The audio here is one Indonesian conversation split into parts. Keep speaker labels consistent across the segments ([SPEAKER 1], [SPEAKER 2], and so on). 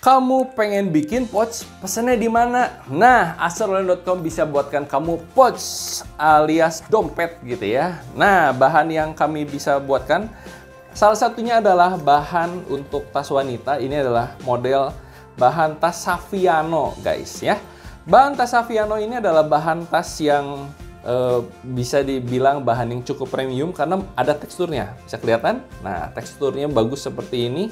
[SPEAKER 1] Kamu pengen bikin pouch, pesannya di mana? Nah, acerolien.com bisa buatkan kamu pouch alias dompet gitu ya. Nah, bahan yang kami bisa buatkan salah satunya adalah bahan untuk tas wanita. Ini adalah model bahan tas Saviano, guys ya. Bahan tas Saviano ini adalah bahan tas yang bisa dibilang bahan yang cukup premium karena ada teksturnya. Bisa kelihatan? Nah, teksturnya bagus seperti ini.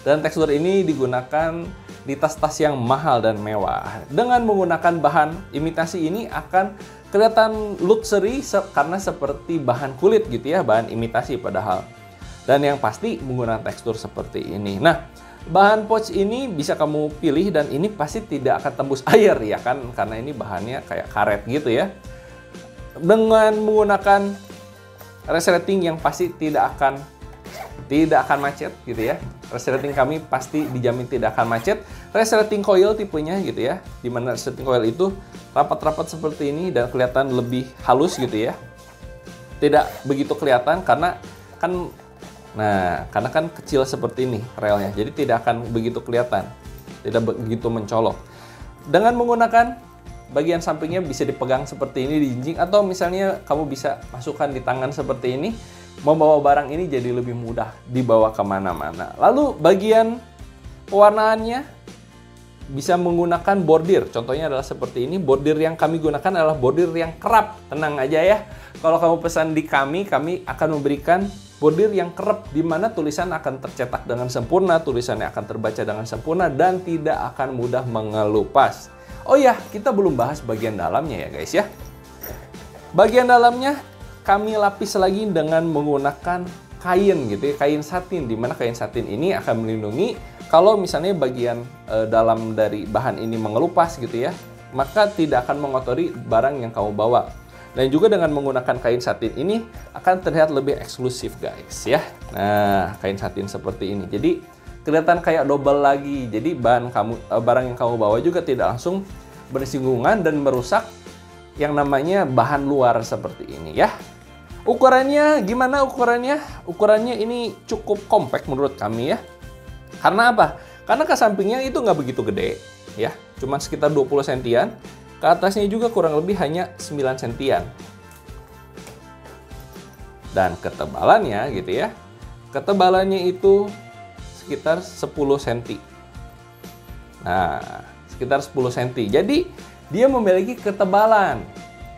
[SPEAKER 1] Dan tekstur ini digunakan di tas-tas yang mahal dan mewah. Dengan menggunakan bahan imitasi ini akan kelihatan luxury karena seperti bahan kulit gitu ya, bahan imitasi padahal. Dan yang pasti menggunakan tekstur seperti ini. Nah, bahan pouch ini bisa kamu pilih dan ini pasti tidak akan tembus air ya kan, karena ini bahannya kayak karet gitu ya. Dengan menggunakan resleting yang pasti tidak akan macet gitu ya. Resleting kami pasti dijamin tidak akan macet. Resleting coil tipenya gitu ya, dimana resleting coil itu rapat-rapat seperti ini dan kelihatan lebih halus gitu ya. Tidak begitu kelihatan karena kan kecil seperti ini relnya, jadi tidak akan begitu kelihatan, tidak begitu mencolok. Dengan menggunakan bagian sampingnya bisa dipegang seperti ini, dijinjing, atau misalnya kamu bisa masukkan di tangan seperti ini. Membawa barang ini jadi lebih mudah dibawa kemana-mana. Lalu bagian pewarnaannya bisa menggunakan bordir. Contohnya adalah seperti ini. Bordir yang kami gunakan adalah bordir yang kerap. Tenang aja ya. Kalau kamu pesan di kami akan memberikan bordir yang kerap, di mana tulisan akan tercetak dengan sempurna, tulisannya akan terbaca dengan sempurna, dan tidak akan mudah mengelupas. Oh ya, kita belum bahas bagian dalamnya ya guys ya. Bagian dalamnya kami lapis lagi dengan menggunakan kain gitu ya, kain satin, dimana kain satin ini akan melindungi kalau misalnya bagian dalam dari bahan ini mengelupas gitu ya, maka tidak akan mengotori barang yang kamu bawa. Dan juga dengan menggunakan kain satin ini akan terlihat lebih eksklusif guys ya. Nah, kain satin seperti ini, jadi kelihatan kayak double lagi. Jadi barang yang kamu bawa juga tidak langsung bersinggungan dan merusak yang namanya bahan luar seperti ini ya. Ukurannya gimana ukurannya? Ukurannya ini cukup compact menurut kami ya. Karena apa? Karena ke sampingnya itu nggak begitu gede ya. Cuma sekitar 20 sentian. Ke atasnya juga kurang lebih hanya 9 sentian. Dan ketebalannya gitu ya. Ketebalannya itu sekitar 10 cm. Nah, sekitar 10 cm. Jadi dia memiliki ketebalan.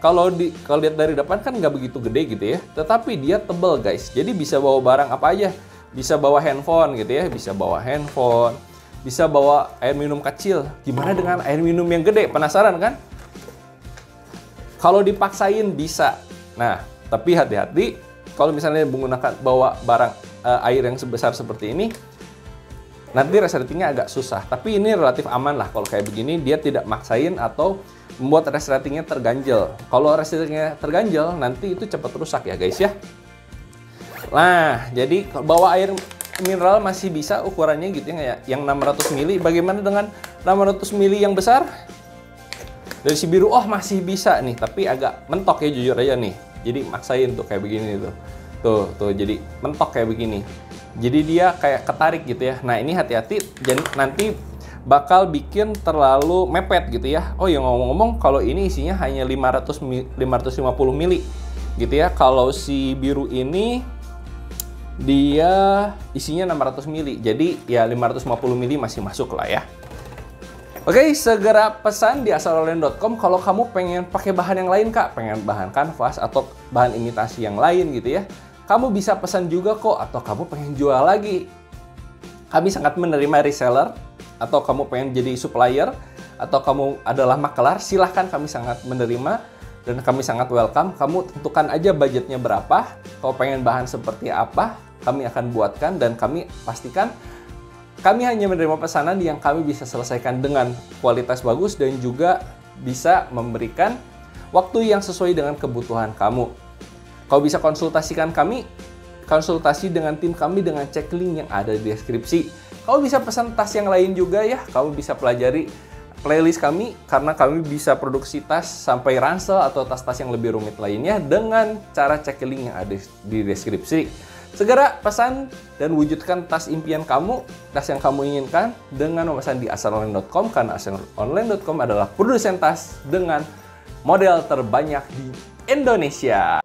[SPEAKER 1] Kalau lihat dari depan kan nggak begitu gede gitu ya, tetapi dia tebal guys. Jadi bisa bawa barang apa aja, bisa bawa handphone gitu ya, bisa bawa air minum kecil. Gimana dengan air minum yang gede? Penasaran kan? Kalau dipaksain bisa. Nah, tapi hati-hati kalau misalnya menggunakan bawa barang air yang sebesar seperti ini, nanti resletingnya agak susah. Tapi ini relatif aman lah kalau kayak begini, dia tidak maksain atau membuat resletingnya terganjel. Kalau resletingnya terganjel, nanti itu cepat rusak ya guys ya. Nah, jadi bawa air mineral masih bisa ukurannya gitu ya, yang 600 ml. Bagaimana dengan 600 ml yang besar? Dari si biru, oh masih bisa nih, tapi agak mentok ya jujur aja nih. Jadi maksain tuh kayak begini tuh. Tuh, jadi mentok kayak begini. Jadi dia kayak ketarik gitu ya. Nah, ini hati-hati, nanti bakal bikin terlalu mepet gitu ya. Oh ya, ngomong-ngomong, kalau ini isinya hanya 550 ml gitu ya. Kalau si biru ini dia isinya 600 ml. Jadi ya 550 ml masih masuk lah ya. Oke, segera pesan di acerolien.com kalau kamu pengen pakai bahan yang lain kak, pengen bahan kanvas atau bahan imitasi yang lain gitu ya. Kamu bisa pesan juga kok, atau kamu pengen jual lagi. Kami sangat menerima reseller, atau kamu pengen jadi supplier, atau kamu adalah makelar, silahkan, kami sangat menerima dan kami sangat welcome. Kamu tentukan aja budgetnya berapa, kalau pengen bahan seperti apa, kami akan buatkan, dan kami pastikan kami hanya menerima pesanan yang kami bisa selesaikan dengan kualitas bagus dan juga bisa memberikan waktu yang sesuai dengan kebutuhan kamu. Kau bisa konsultasikan kami, konsultasi dengan tim kami dengan cek link yang ada di deskripsi. Kamu bisa pesan tas yang lain juga ya, kamu bisa pelajari playlist kami karena kami bisa produksi tas sampai ransel atau tas-tas yang lebih rumit lainnya dengan cara cek link yang ada di deskripsi. Segera pesan dan wujudkan tas impian kamu, tas yang kamu inginkan dengan memesan di asaronline.com, karena asaronline.com adalah produsen tas dengan model terbanyak di Indonesia.